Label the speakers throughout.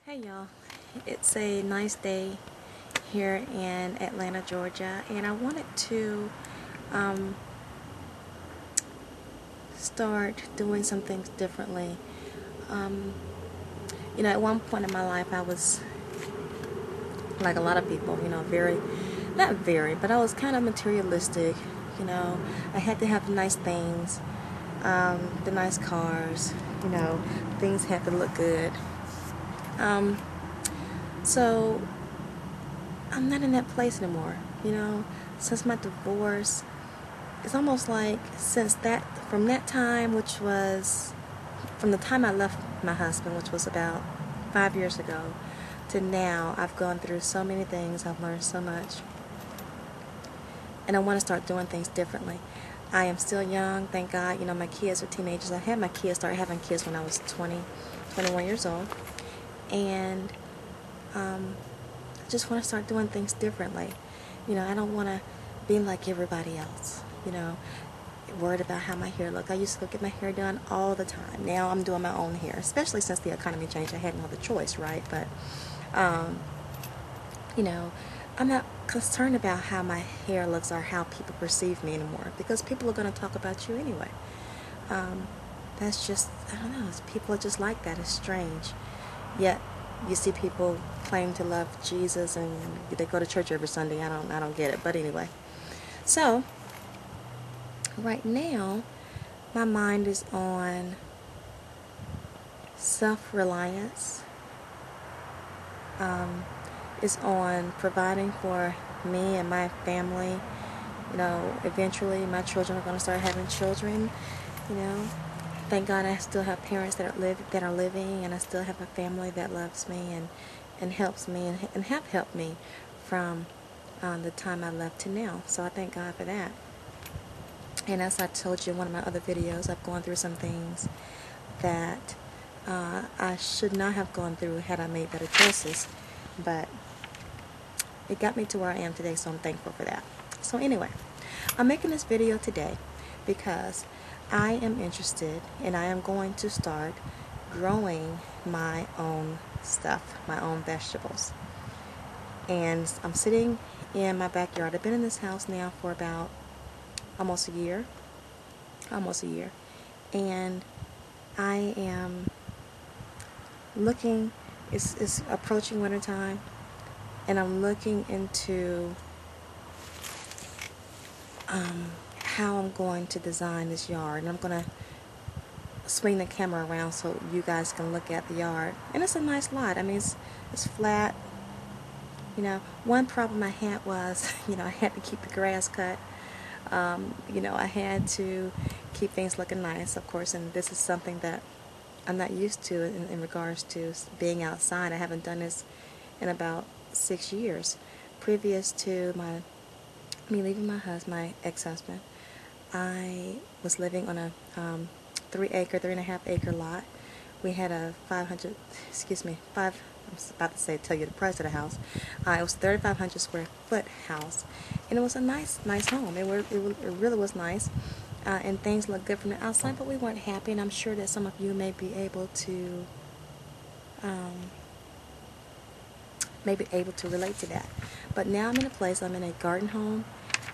Speaker 1: Hey y'all, it's a nice day here in Atlanta, Georgia, and I wanted to start doing some things differently. At one point in my life I was like a lot of people, but I was kind of materialistic. I had to have nice things, the nice cars, things had to look good. So I'm not in that place anymore. Since my divorce, it's almost like from that time, which was from the time I left my husband, which was about 5 years ago, to now, I've gone through so many things. I've learned so much, and I want to start doing things differently. I am still young, thank God. My kids are teenagers. I had my kids, started having kids when I was 21 years old, and I just want to start doing things differently. I don't want to be like everybody else, worried about how my hair looked. I used to go get my hair done all the time. Now I'm doing my own hair, especially since the economy changed. I had no other choice, right? But, I'm not concerned about how my hair looks or how people perceive me anymore, because people are going to talk about you anyway. That's just, I don't know, people are just like that. It's strange. Yet you see people claim to love Jesus and they go to church every Sunday. I don't get it. But anyway, so right now my mind is on self-reliance. Is on providing for me and my family. Eventually my children are going to start having children. Thank God I still have parents that are living, and I still have a family that loves me and helps me and have helped me from the time I left to now. So I thank God for that. And as I told you in one of my other videos, I've gone through some things that I should not have gone through had I made better choices. But it got me to where I am today, so I'm thankful for that. So anyway, I'm making this video today because I am interested, and I am going to start growing my own stuff, my own vegetables. And I'm sitting in my backyard. I've been in this house now for about almost a year. And I am looking, it's approaching winter time, and I'm looking into how I'm going to design this yard. And I'm going to swing the camera around so you guys can look at the yard. And it's a nice lot. I mean, it's flat. One problem I had was, I had to keep the grass cut. I had to keep things looking nice, of course, and this is something that I'm not used to in regards to being outside. I haven't done this in about 6 years. Previous to me leaving my ex-husband, I was living on a 3.5 acre lot. We had a I was about to tell you the price of the house. It was a 3,500 square foot house, and it was a nice home. It really was nice, and things looked good from the outside, but we weren't happy, and I'm sure that some of you may be able to relate to that. But now I'm in a garden home.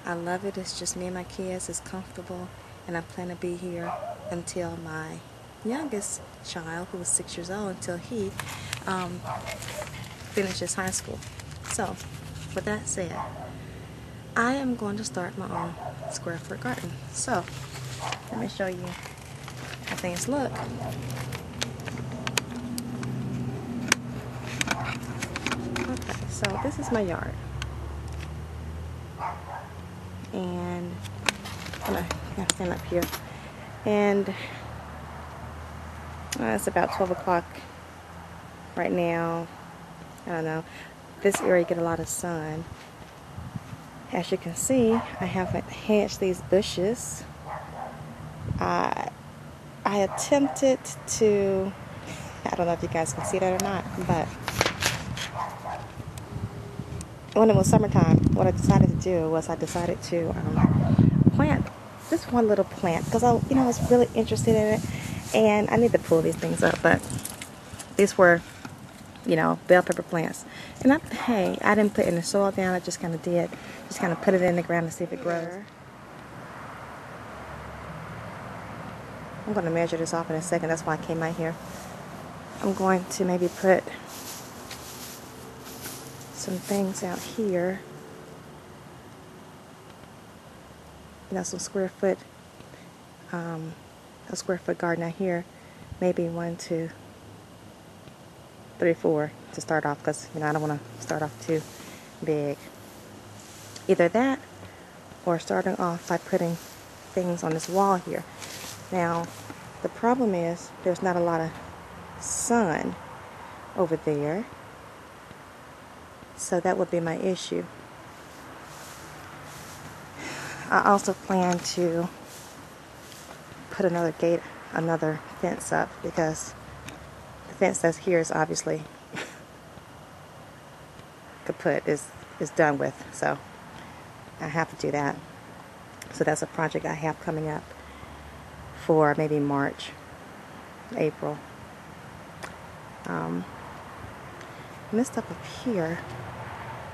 Speaker 1: I love it. It's just me and my kids. It's comfortable, and I plan to be here until my youngest child, who was 6 years old, until he finishes high school. So, with that said, I am going to start my own square foot garden. So, let me show you how things look. Okay, so this is my yard. And I'm going to stand up here. And it's about 12 o'clock right now. I don't know. This area get a lot of sun. As you can see, I haven't hedged these bushes. I attempted to, I don't know if you guys can see that or not, but when it was summertime, what I decided to do was I decided to plant this one little plant, because I was really interested in it, and I need to pull these things up, but these were you know, bell pepper plants. And hey, I didn't put any soil down. I just kind of did. Just kind of put it in the ground to see if it grows. I'm going to measure this off in a second. That's why I came out here. I'm going to maybe put some things out here. You know, some a square foot garden out here. Maybe 1, 2, 3, 4 to start off, because you know I don't want to start off too big. Either that, or starting off by putting things on this wall here. Now, the problem is there's not a lot of sun over there, so that would be my issue. I also plan to put another fence up, because the fence that's here is obviously kaput, is done with, so I have to do that. So that's a project I have coming up for maybe March, April. And this stuff up here,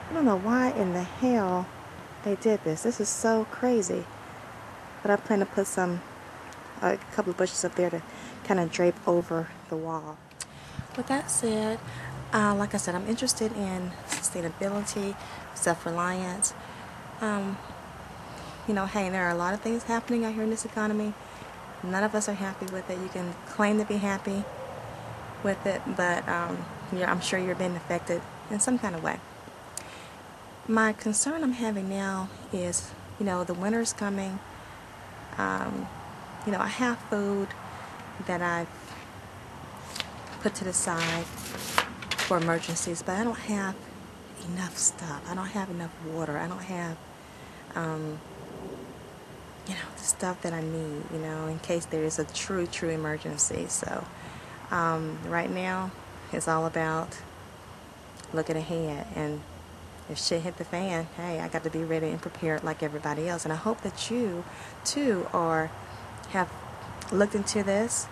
Speaker 1: I don't know why in the hell they did this. This is so crazy. But I plan to put a couple of bushes up there to kind of drape over the wall. With that said, like I said, I'm interested in sustainability, self-reliance. You know, hey, there are a lot of things happening out here in this economy. None of us are happy with it. You can claim to be happy with it, but I'm sure you're being affected in some kind of way. My concern I'm having now is, you know, the winter's coming. You know, I have food that I've put to the side for emergencies, but I don't have enough stuff. I don't have enough water. I don't have, you know, the stuff that I need, you know, in case there is a true emergency. So, right now, it's all about looking ahead, and if shit hit the fan, hey, I got to be ready and prepared like everybody else. And I hope that you, too, have looked into this.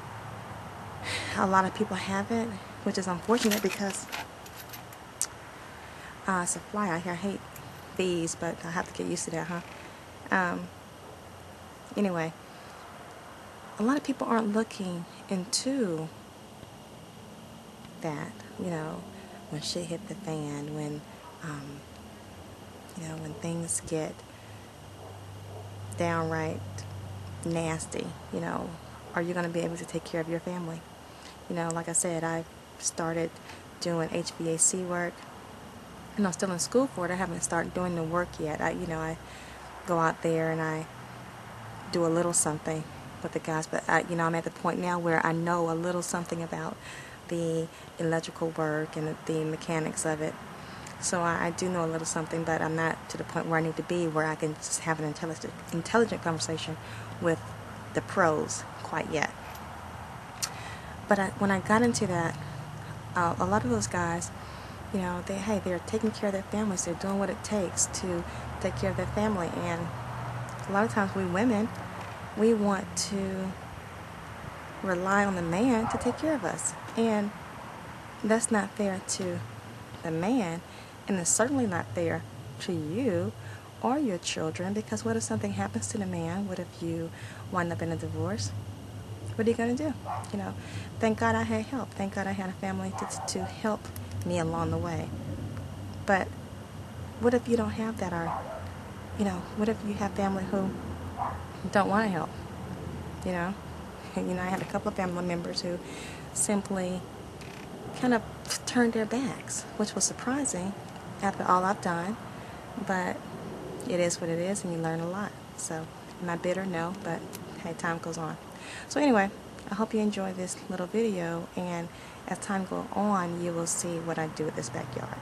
Speaker 1: A lot of people haven't, which is unfortunate, because it's a fly out here. I hate bees, but I have to get used to that, huh? Anyway, a lot of people aren't looking into that, you know, when shit hit the fan, when, you know, when things get downright nasty, you know, are you going to be able to take care of your family? You know, like I said, I've started doing HVAC work, and I'm still in school for it. I haven't started doing the work yet. I go out there and I do a little something with the guys, but I'm at the point now where I know a little something about the electrical work and the mechanics of it. So I do know a little something, but I'm not to the point where I need to be, where I can just have an intelligent conversation with the pros quite yet. But when I got into that, a lot of those guys, you know, they're taking care of their families. They're doing what it takes to take care of their family. And a lot of times we women, we want to rely on the man to take care of us. And that's not fair to the man. And it's certainly not fair to you or your children, because what if something happens to the man? What if you wind up in a divorce? What are you going to do? You know, thank God I had help. Thank God I had a family to help me along the way. But what if you don't have that? Or, you know, what if you have family who don't want to help? You know, I had a couple of family members who simply kind of turned their backs, which was surprising after all I've done. But it is what it is, and you learn a lot. So, am I bitter? No, but hey, time goes on. So anyway, I hope you enjoy this little video, and as time goes on, you will see what I do with this backyard.